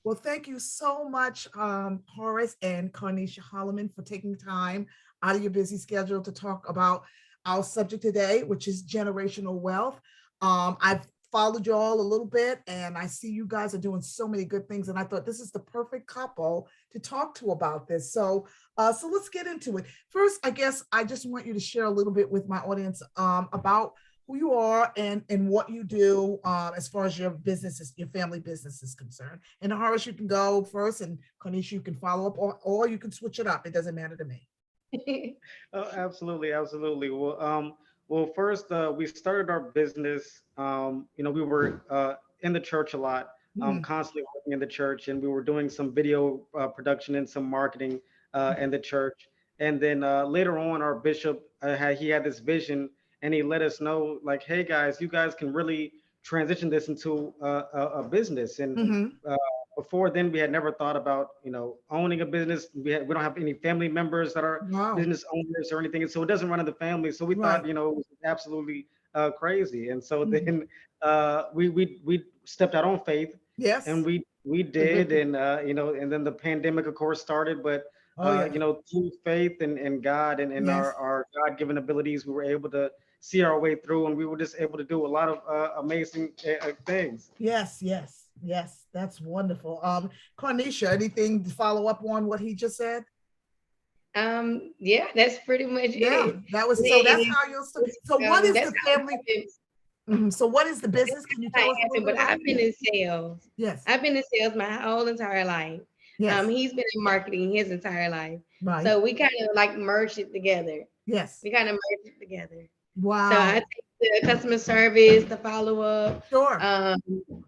Well, thank you so much, Horace and Carneshia Holloman, for taking time out of your busy schedule to talk about our subject today, which is generational wealth. I've followed you all a little bit, and I see you guys are doing so many good things. And I thought this is the perfect couple to talk to about this. So let's get into it. First, I guess I just want you to share a little bit with my audience about who you are and what you do as far as your business is, your family business is concerned. And Horace, you can go first, and Cornisha, you can follow up, or you can switch it up. It doesn't matter to me. Oh, absolutely, absolutely. Well, first, we started our business. We were in the church a lot, Mhm. constantly working in the church, and we were doing some video production and some marketing in the church. And then later on, our bishop he had this vision, and he let us know, like, hey guys, you guys can really transition this into a business. And Mhm. uh, before then, we had never thought about owning a business. We don't have any family members that are Wow. business owners or anything, and so it doesn't run in the family. So we thought, Right. it was absolutely crazy. And so Mhm. then we stepped out on faith, and Yes. we did, and and then the pandemic, of course, started. But Oh yeah. through faith and God and Yes. our God-given abilities, we were able to see our way through, and we were just able to do a lot of amazing things. Yes. Yes. Yes. That's wonderful. Cornisha, anything to follow up on what he just said? Yeah, that's pretty much Yeah, it. that was so. That's And how you'll. So, what is that's the how it family? happened. Mhm. So, what is the That's business? Can you how tell it us a little happened. bit But about I've it? been in sales. Yes. I've been in sales my whole entire life. Yes. He's been in marketing his entire life. Right. So we kind of like merged it together. Yes. We kind of merged it together. So I Wow. take the customer service, the follow up, Sure. um,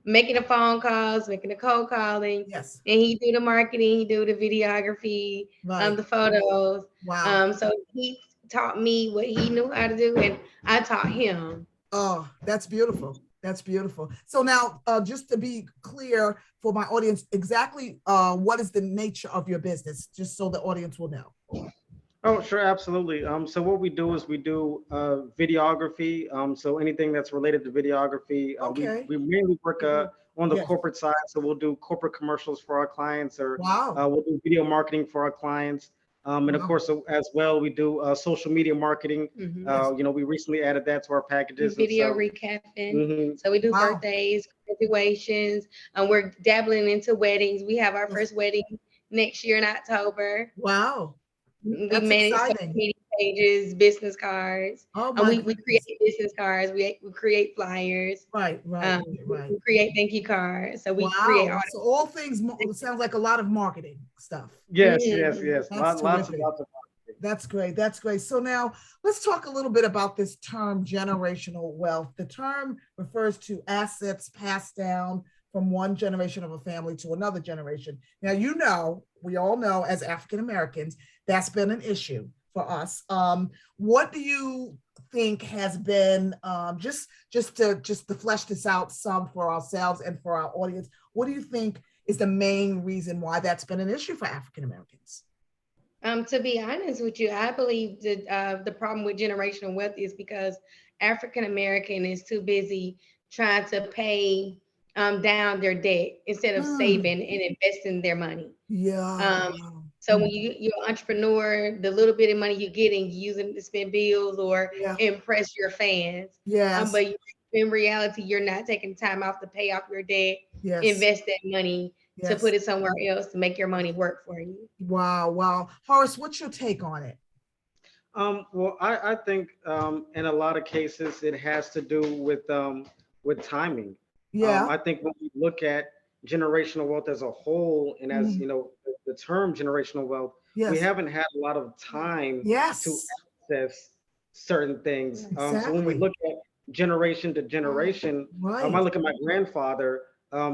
making the phone calls, making the cold calling, Yes. and he do the marketing, he do the videography, Right. the photos. Wow. So he taught me what he knew how to do, and I taught him. Oh, that's beautiful. That's beautiful. So now, just to be clear for my audience, exactly what is the nature of your business, just so the audience will know. Oh, sure, absolutely. So what we do is we do videography. So anything that's related to videography, Okay. we mainly work on the Yes. corporate side. So we'll do corporate commercials for our clients, or Wow. we'll do video marketing for our clients. And of Wow. course, as well, we do social media marketing. Hmm. Yes. We recently added that to our Do packages, and video so recapping. mhm. So we do Wow. birthdays, graduations. We're dabbling into weddings. We have our Yes. first wedding next year in October. Wow. We That's manage social exciting. media pages, business cards. Oh my We create goodness. business cards. We create flyers. Right. Right. Right. Right. We create thank you cards. So we create Wow. all So all things sounds like a lot of marketing stuff. Yes, yes, that. yes. That's Lots and terrific. lots of marketing. That's great. That's great. So now let's talk a little bit about this term generational wealth. The term refers to assets passed down from one generation of a family to another generation. Now, we all know as African Americans, that's been an issue for us. What do you think has been just to flesh this out some for ourselves and for our audience? What do you think is the main reason why that's been an issue for African Americans? To be honest with you, I believe that the problem with generational wealth is because African American is too busy trying to pay down their debt instead of Hmm. saving and investing their money. Yeah. Um, Wow. so when Mhm. you're an entrepreneur, the little bit of money you're getting, you using it to spend bills or Yeah. impress your fans. Yes. But in reality, you're not taking time off to pay off your debt, Yes. invest that money to Yes. put it somewhere else to make your money work for you. Wow. Wow. Horace, what's your take on it? Well, I think in a lot of cases it has to do with timing. Yeah. I think when we look at generational wealth as a whole, and as Mhm. the term generational wealth, we Yes. haven't had a lot of time to Yes. access certain things. So when we Exactly. look at generation to generation, I Right. look at my grandfather.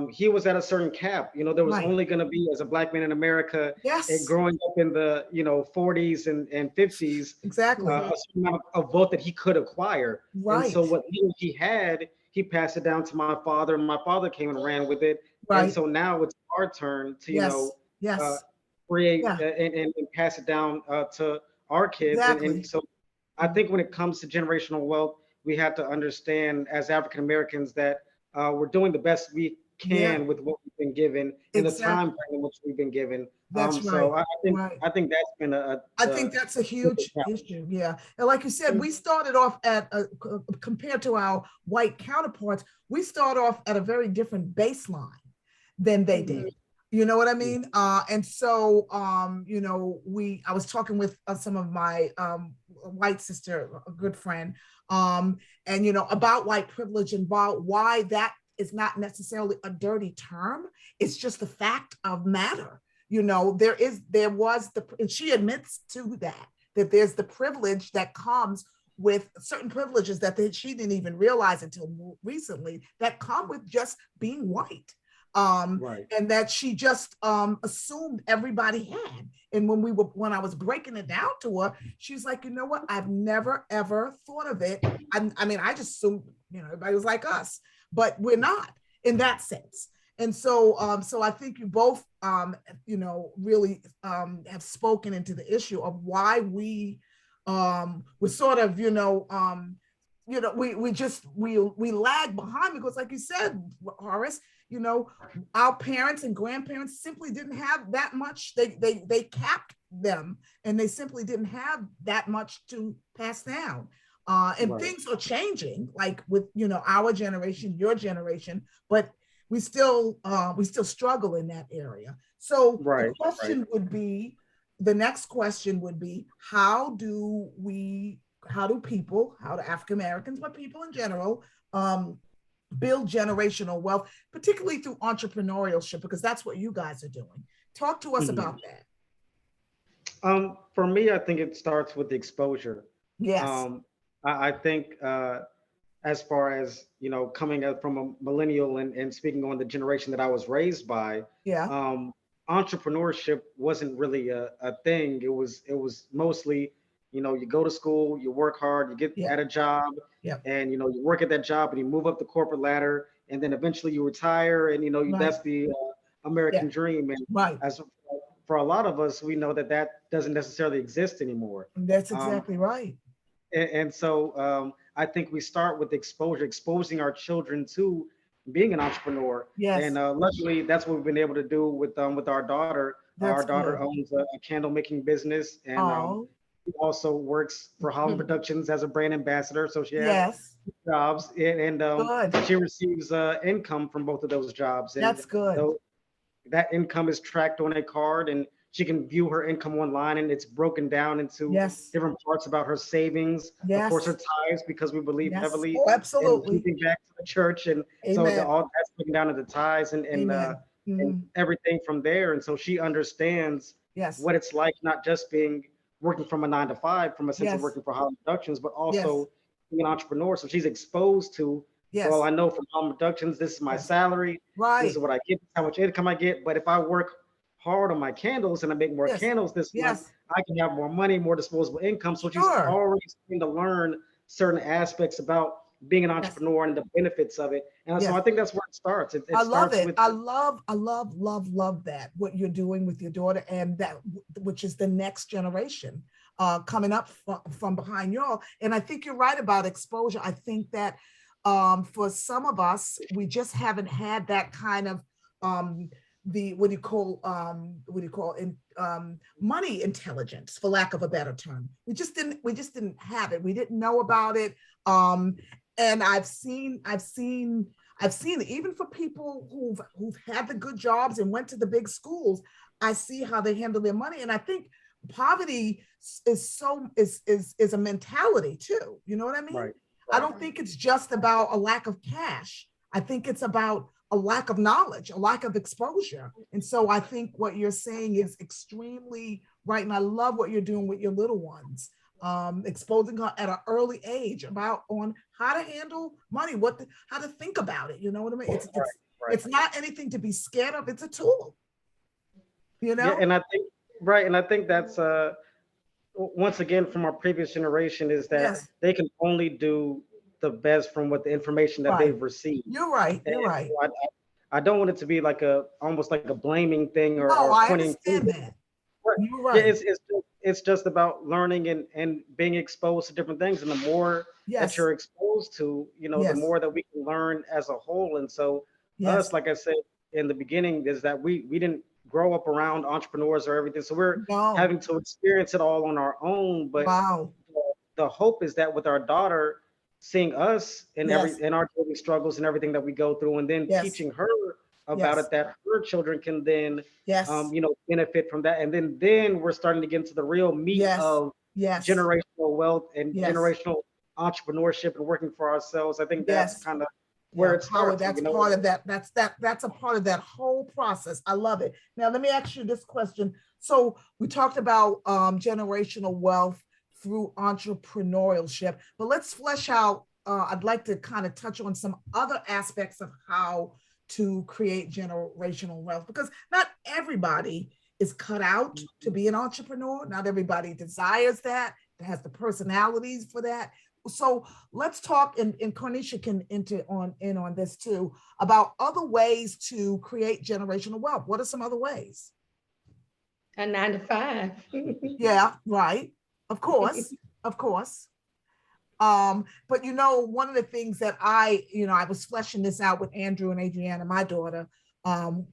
He was at a certain cap. There was Right. only going to be, as a black man in America, Yes. growing up in the 40s and 50s, Exactly. a certain amount of wealth that he could acquire. And so Right. what little he had, he passed it down to my father, and my father came and ran with it. And Right. so now it's our turn to Yes. uh, Yes. create Yeah. and pass it down to our kids. And Exactly. so I think when it comes to generational wealth, we have to understand as African Americans that we're doing the best we Yeah, can with what we've been given and the time exactly. frame in which we've been given. That's So right. I think Right. I think that's been I the think that's a biggest huge challenge. issue. Yeah. And like you said, we started off at, compared to our white counterparts, we start off at a very different baseline than they Mhm. did. You know what I Mhm. mean? And so, I was talking with some of my white sister, a good friend, and, about white privilege and about why that is not necessarily a dirty term. It's just the fact of matter. There was and she admits to that there's the privilege that comes with certain privileges that she didn't even realize until recently that come with just being white. Right. And that she just assumed everybody had. And when I was breaking it down to her, she's like, you know what? I've never ever thought of it. I mean, I just assumed everybody was like us, but we're not in that sense. And so I think you both, really have spoken into the issue of why we're sort of, we lag behind because, like you said, Horace, our parents and grandparents simply didn't have that much. They capped them, and they simply didn't have that much to pass down. And Right. things are changing, like with our generation, your generation, but we still struggle in that area. So Right. Right. the next question would be, how do African Americans, but people in general, build generational wealth, particularly through entrepreneurship, because that's what you guys are doing. Talk to us Mhm. about that. For me, I think it starts with the exposure. Yes. Um, I think as far as coming up from a millennial and speaking on the generation that I was raised by, Yeah. um, entrepreneurship wasn't really a thing. It was mostly, you go to school, you work hard, you get Yeah. at a job, Yeah. and you work at that job and you move up the corporate ladder, and then eventually you retire, and Right. that's the Yeah. American dream. And Right. as for a lot of us, we know that that doesn't necessarily exist anymore. That's Um, exactly right. and so I think we start with exposure, exposing our children to being an entrepreneur. And Yes. luckily, that's what we've been able to do with our daughter. Our That's daughter good. owns a candle making business, and Oh, she also works for Holloman Productions as a brand ambassador. So she has yes. jobs, and Good. she receives income from both of those jobs. And That's good. though that income is tracked on a card, and she can view her income online, and it's broken down into Yes. different parts about her savings, of course her Yes. tithes, because we believe Yes. heavily Oh, in absolutely. giving back to the church. And so Amen. all that's broken down into tithes Amen. and Mhm. everything from there. And so she understands Yes. what it's like, not just being working from a 9 to 5 from a sense of Yes. working for Hollywood Productions, but Yes. also being an entrepreneur. So she's exposed to, well, Yes. I know from Hollywood Productions, this is my Yes. salary, this is Right. what I get, how much income I get. But if I work hard on my candles and I make more Yes. candles this month, Yes. I can have more money, more disposable income. So she's Sure. already starting to learn certain aspects about being an Yes. entrepreneur and the benefits of it. And so Yes. I think that's where it starts. It I love starts it. with, I love that, what you're doing with your daughter, and that which is the next generation coming up from behind y'all. And I think you're right about exposure. I think that for some of us, we just haven't had that kind of the what do you call in money intelligence, for lack of a better term. We just didn't have it. We didn't know about it. And I've seen it even for people who've had the good jobs and went to the big schools. I see how they handle their money, and I think poverty is a mentality too. You know what I mean? right, I right, don't think it's just about a lack of cash. I think it's about a lack of knowledge, a lack of exposure. And so I think what you're saying is extremely right. And I love what you're doing with your little ones, exposing her at an early age about on how to handle money, how to think about it. You know what I mean? It's right, it's right. it's not anything to be scared of. It's a tool. You Yeah, know? and I think right, and I think that's once again from our previous generation is that Yes. they can only do the best from what the information that Right. they've received. You're right. And You're right. so I don't want it to be like a almost like a blaming thing, No, or I pointing understand fingers. that. Right. You're Yeah, right. it's just about learning and being exposed to different things. And the more that Yes. you're exposed to, the Yes. more that we can learn as a whole. And so Yes. us, like I said in the beginning, is that we didn't grow up around entrepreneurs or everything. So we're No. having to experience it all on our own. But Wow. the hope is that with our daughter, seeing us Yes. in our daily struggles and everything that we go through, and then Yes. teaching her about Yes. it, that her children can then Yes. benefit from that. And then we're starting to get into the real meat Yes. of Yes. generational wealth and Yes. generational entrepreneurship and working for ourselves. I think that's Yes. kind of where Yeah, it Howard, starts, that's part of that. That's a part of that whole process. I love it. Now, let me ask you this question. So we talked about generational wealth through entrepreneurship, but let's flesh out. I'd like to kind of touch on some other aspects of how to create generational wealth, because not everybody is cut out to be an entrepreneur. Not everybody desires that has the personalities for that. So let's talk, and Carneshia can enter on this too, about other ways to create generational wealth. What are some other ways? A 9 to 5. Yeah, right. Of course, of course. But one of the things that I was fleshing this out with Andrew and Adriana, my daughter,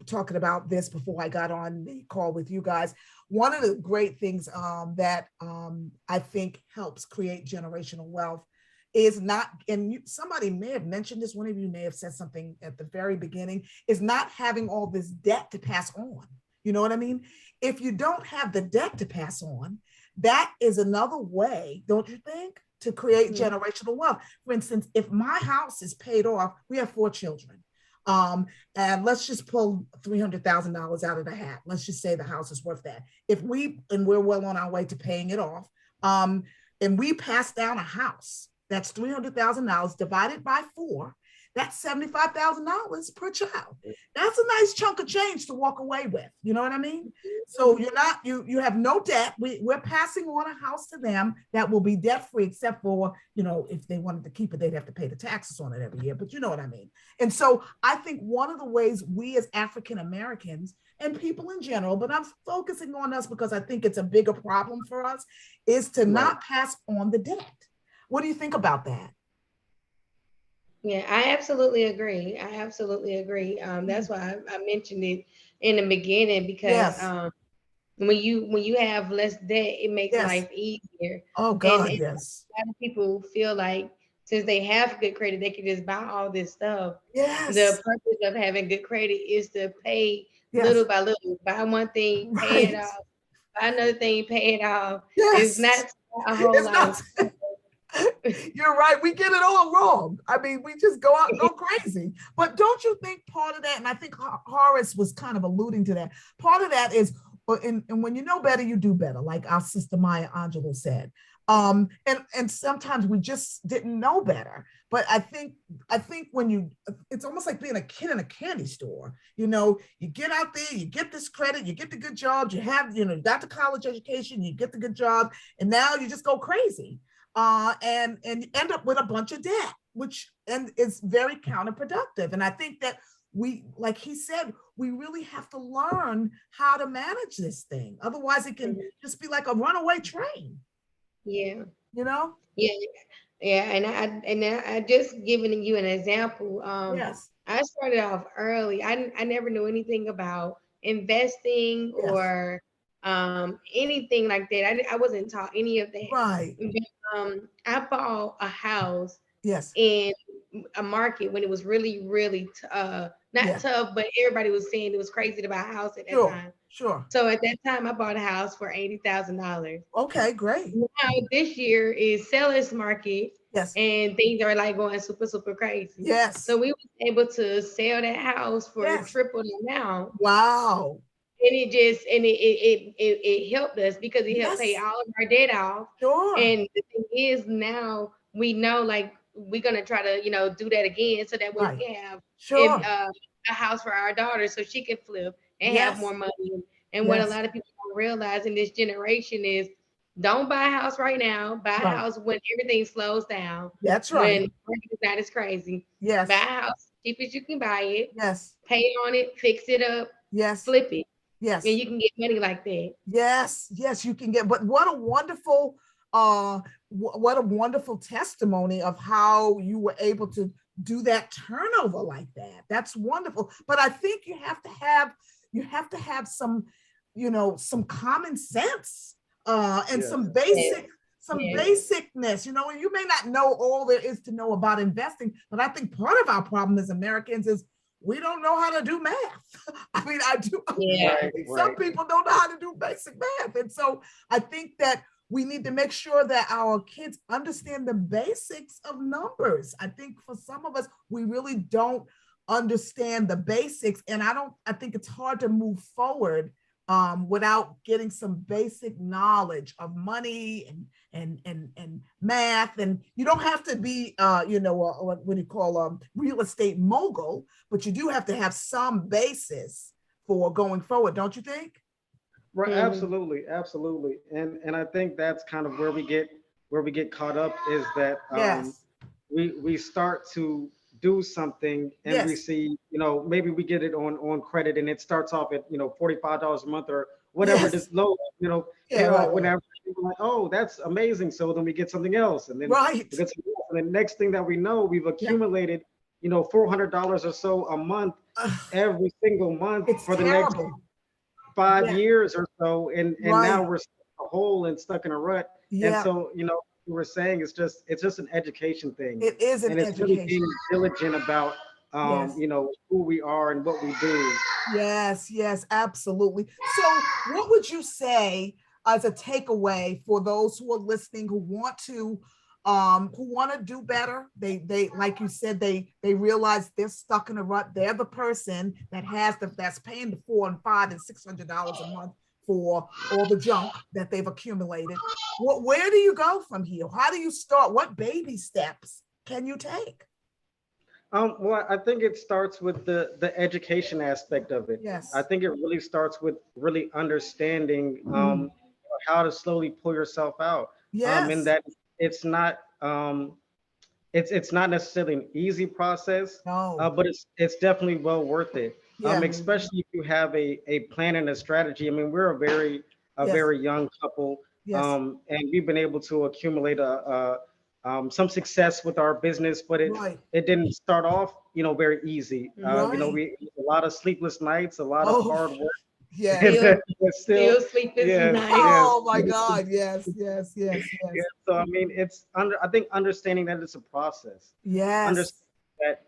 talking about this before I got on the call with you guys. One of the great things that I think helps create generational wealth is not, and somebody may have mentioned this, one of you may have said something at the very beginning, is not having all this debt to pass on. You know what I mean? If you don't have the debt to pass on, that is another way, don't you think, to create generational wealth. For instance, if my house is paid off, we have 4 children. And let's just pull $300,000 out of the hat. Let's just say the house is worth that. And we're well on our way to paying it off, and we pass down a house, that's $300,000 divided by 4. That's $75,000 per child. That's a nice chunk of change to walk away with. You know what I mean? So you have no debt. We're passing on a house to them that will be debt free, except for, if they wanted to keep it, they'd have to pay the taxes on it every year. But you know what I mean? And so I think one of the ways we as African Americans and people in general, but I'm focusing on us because I think it's a bigger problem for us, is to not pass on the debt. What do you think about that? Yeah, I absolutely agree. I absolutely agree. That's why I mentioned it in the beginning, because Yes. when you have less debt, it makes Yes. life easier. Oh God, and yes. A lot of people feel like since they have good credit, they can just buy all this stuff. Yes. The purpose of having good credit is to pay little by little. Buy one thing, pay it off. Buy another thing, pay it off. Yes. It's not a whole It's lot not. of stuff. You're right. We get it all wrong. I mean, we just go out and go crazy. But don't you think part of that, and I think Horace was kind of alluding to that, part of that is, and when you know better, you do better, like our sister Maya Angelou said. And sometimes we just didn't know better. But I think when it's almost like being a kid in a candy store. You get out there, you get this credit, you get the good jobs, you have, got the college education, you get the good job, and now you just go crazy. And you end up with a bunch of debt, which is very counterproductive. And I think that we, like he said, we really have to learn how to manage this thing. Otherwise, it can just be like a runaway train. Yeah. Yeah. And I just giving you an example. Yes. I started off early. I never knew anything about investing or anything like that. I wasn't taught any of that. Right. I bought a house. Yes. In a market when it was really, really not tough, but everybody was saying it was crazy to buy a house at that time. Sure. So at that time, I bought a house for $80,000. Okay, great. Now this year is seller's market. Yes. And things are like going super, super crazy. Yes. So we were able to sell that house for triple the amount. Wow. And it helped us because it helped pay all of our debt off. Sure. And the thing is, now we know, like, we're gonna try to do that again, so that we can have a house for our daughter, so she can flip and have more money. And what a lot of people don't realize in this generation is, don't buy a house right now. Buy a house when everything slows down. That's right. When market is not as crazy. Yes. Buy a house cheap as you can buy it. Yes. Pay on it, fix it up. Yes. Flip it. Yes. And you can get money like that. Yes. Yes, you can get. But what a wonderful testimony of how you were able to do that turnover like that. That's wonderful. But I think you have to have some, some common sense, and Yes. some Yes. Yes. basicness. And you may not know all there is to know about investing, but I think part of our problem as Americans is we don't know how to do math. I mean, I do. Yeah. Right, Some right. people don't know how to do basic math. And so I think that we need to make sure that our kids understand the basics of numbers. I think for some of us, we really don't understand the basics. And I think it's hard to move forward without getting some basic knowledge of money and math. And you don't have to be, what do you call a real estate mogul, but you do have to have some basis for going forward, don't you think? Right, Mhm. absolutely, absolutely. And I think that's kind of where we get caught up is that Yes, we start to do something and we yes, see, maybe we get it on credit and it starts off at, $45 a month or whatever it is yes. low, Yeah, pay right, off right. whenever we're like, oh, that's amazing. So then we get something else and then Right. we get something else. And the next thing that we know, we've Yeah. accumulated, $400 or so a month every single month It's for the next terrible. 5 Yeah, years or so, and now right. we're stuck in a hole and stuck in a rut. And Yeah, so, we were saying it's just an education thing, it is an and it's really being education. diligent about Yes. who we are and what we do. Yes, yes, absolutely. So, what would you say as a takeaway for those who are listening who want to do better? They like you said, they realize they're stuck in a rut. They're the person that's paying the $400 and $500 and $600 a month for all the junk that they've accumulated. Where do you go from here? How do you start? What baby steps can you take? Well, I think it starts with the education aspect of it. I Yes. think it really starts with really understanding Mm. how to slowly pull yourself out, and Yes. that it's not it's not necessarily an easy process, No. but it's definitely well worth it. Yeah. Especially if you have a plan and a strategy. I mean, we're a Yes. very young couple, Yes. and we've been able to accumulate some success with our business, but it Right. it didn't start off, very easy. Mhm. Right. We a lot of sleepless nights, a lot of Oh, hard work, yes. and then Still, still, still sleepless yes, nights. yes. Oh my God. Yes. Yes. Yes. Yeah, Yes. so I mean, I think understanding that it's a process, understand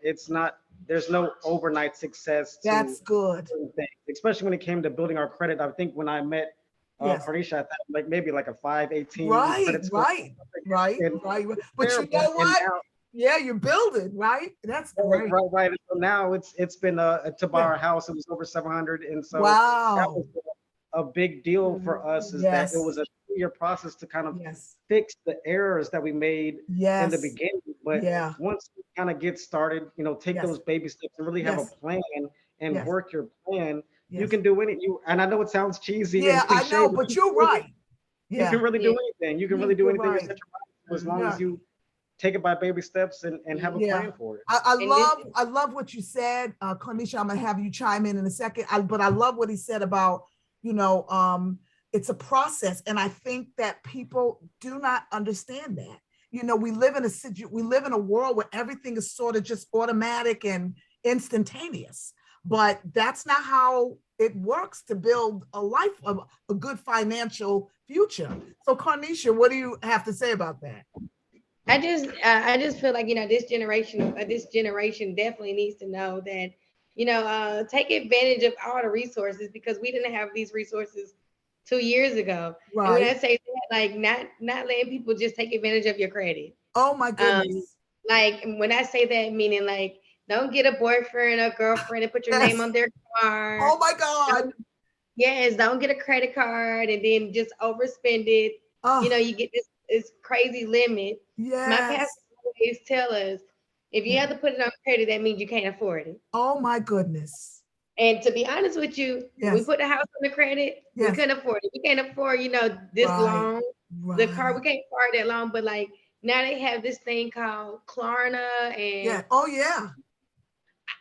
Yes. that there's no overnight success to That's good. certain things, especially when it came to building our credit. I think when I met Yes. Carnisha, I thought like maybe like a 518 Credit credit score, right. Right. and Right. But you terrible. know And what? now, Yeah, you're building, right? That's right, great. right, right. And so now it's been to buy Yeah. our house. It was over 700, and so that was Wow. a big deal for Mhm. us. Is that it Yes. was a 2-year process to kind of Yes. fix the errors that we made in the Yes. beginning. But Yeah. once you kind of get started, take Yes. those baby steps and really have a Yes. plan and Yes. work your plan, you Yes. can do any you. And I know it sounds cheesy and Yeah, I cliche, know, but but you're right. you can Yeah. really Yeah. do anything. You can really do You're anything you right. set your mind to, as long Mhm. as Yeah. you take it by baby steps and have a Mhm. Yeah. plan for it. I And this, love I love what you said, Cornisha. I'm gonna have you chime in a second. But I love what he said about, you know, it's a process, and I think that people do not understand that. We live in a world where everything is sort of just automatic and instantaneous, but that's not how it works to build a life of a good financial future. So, Cornisha, what do you have to say about that? I just feel like this generation definitely needs to know that take advantage of all the resources because we didn't have these resources 2 years ago. And when I Right. say that, like not letting people just take advantage of your credit. Oh my Um, goodness. like when I say that, meaning like don't get a boyfriend or girlfriend and put your name Yes. on their card. Oh my God. Don't, yes, don't get a credit card and then just overspend it. Oh, You get this crazy limit. My pastor yes. always tell us if you Yeah. have to put it on credit, that means you can't afford it. Oh my goodness. And to be honest with you, when we Yes. put the house on the credit, we Yes. couldn't afford it. We can't afford, this Right. long. The car, we Right. can't afford that long, but like now they have this thing called Klarna, and Yeah. Oh yeah.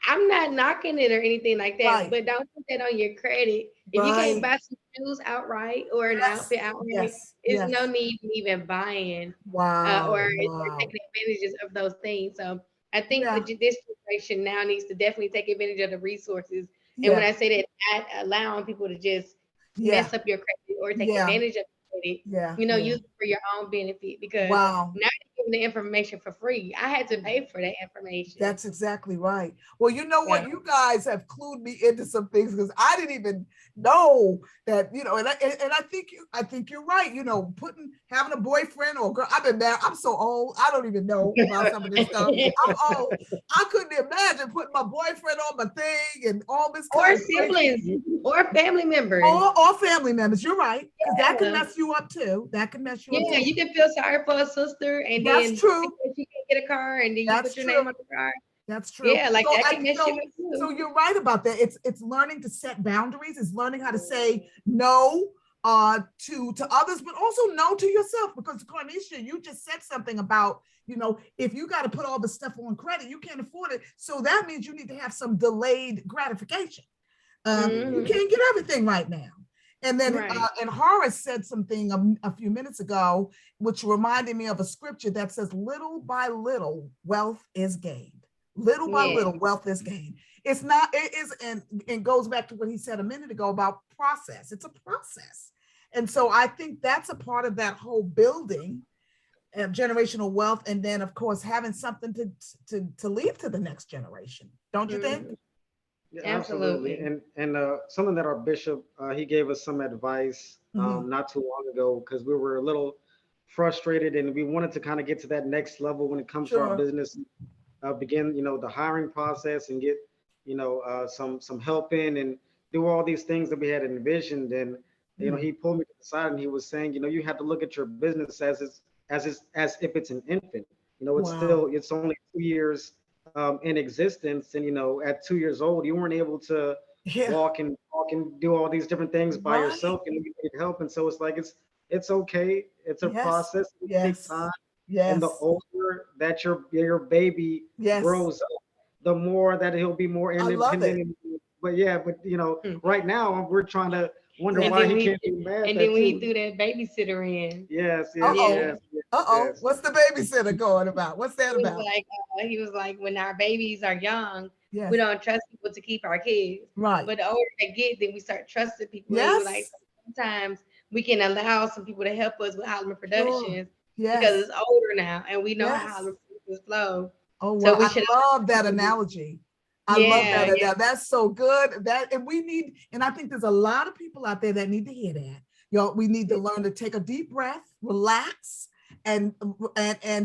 I'm not knocking it or anything like that, Right. but don't put that on your credit. If you can't Right. buy some shoes outright or an Yes. outfit outright, Yes. it's no Yes. need in even buying Wow. or Wow. taking advantages of those things. So I think Yeah. this generation now needs to definitely take advantage of the resources. And when Yeah. I say that, not allowing people to just Yeah. mess up your credit or take Yeah. advantage of your credit, Yeah. you know, Yeah. use it for your own benefit because Wow. now you're giving the information for free. I had to pay for that information. That's exactly right. Well, you know Yeah. what? You guys have clued me into some things because I didn't even know that, and I think you're right. Having a boyfriend or girl, I've been married. I'm so old. I don't even know about some of this stuff. I'm old. I couldn't imagine putting my boyfriend on my thing and all this Or kind of crazy. siblings or family members. Or family members. You're right. Because that can Yeah. mess you up too. That can mess you up Yeah, too. you can feel sorry for a sister and That's then true. because she can't get a car and then you That's put your name true. on the car. That's true. Yeah, like So, that can mess you up so too. you're right about that. It's learning to set boundaries. It's learning how to say no to others, but also no to yourself. Because Carneshia, you just said something about if you got to put all the stuff on credit, you can't afford it. So that means you need to have some delayed gratification. You can't get everything right now. And then Right. and Horace said something a few minutes ago, which reminded me of a scripture that says, "Little by little, wealth is gained. Little by Yeah. little, wealth is gained." It's not. It is, and goes back to what he said a minute ago about process. It's a process, and so I think that's a part of that whole building of generational wealth, and then of course having something to leave to the next generation. Don't you think? Yeah, absolutely. Absolutely. And something that our bishop he gave us some advice Mhm. not too long ago because we were a little frustrated and we wanted to kind of get to that next level when it comes to our Sure. business, begin the hiring process and get some help in and do all these things that we had envisioned. And Mhm. he pulled me to the side and he was saying, you have to look at your business as if it's an infant. Wow. It's only 2 years in existence, and at 2 years old you weren't able to Yeah. walk and do all these different things by Right. yourself, and you need help. And so it's like it's okay. It's a Yes. process. It takes Yes. time. And the Yes. older that your baby Yes. grows up, the more that he'll be more I love independent. it. But yeah, but Hmm. right now we're trying to wonder Yeah. And why then he we can't do math and then at when he 2. threw that babysitter in, Yes, yes, yeah. Uh-oh. yes, yes, Uh-oh. yes. What's the babysitter going about? What's that He was about? like, when our babies are young, we Yes. don't trust people to keep our kids. Right. But the older they get, then we start trusting people. And he was like, Yes. sometimes we can allow some people to help us with Holloman Sure. Productions because Yes. it's older now and we know how Yes. Holloman Productions flow. Oh, So wow. we I should love allow that people to, analogy. I love yeah, that. yeah. That's so good. And we need, and I think there's a lot of people out there that need to hear that. We need to learn to take a deep breath, relax, and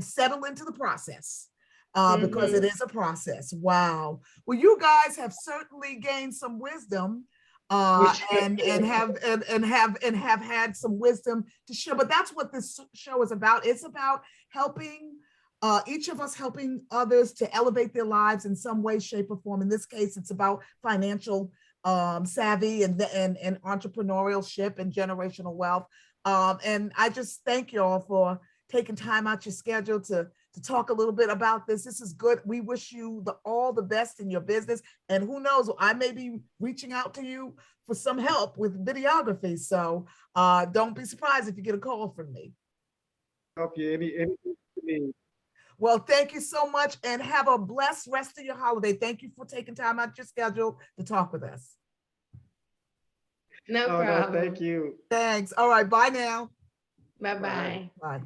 settle into the process. Because it Mm-hmm. is a process. Wow. Well, you guys have certainly gained some wisdom, We should. and have had some wisdom to share. But that's what this show is about. It's about helping each of us helping others to elevate their lives in some way, shape, or form. In this case, it's about financial savvy and entrepreneurship and generational wealth. And I just thank you all for taking time out your schedule to talk a little bit about this. This is good. We wish you all the best in your business. And who knows, I may be reaching out to you for some help with videography. So don't be surprised if you get a call from me. Help you anything you need. Well, thank you so much and have a blessed rest of your holiday. Thank you for taking time out your schedule to talk with us. No Oh no, thank problem. you. Thanks. All right. Bye now. Bye Bye. bye. Bye.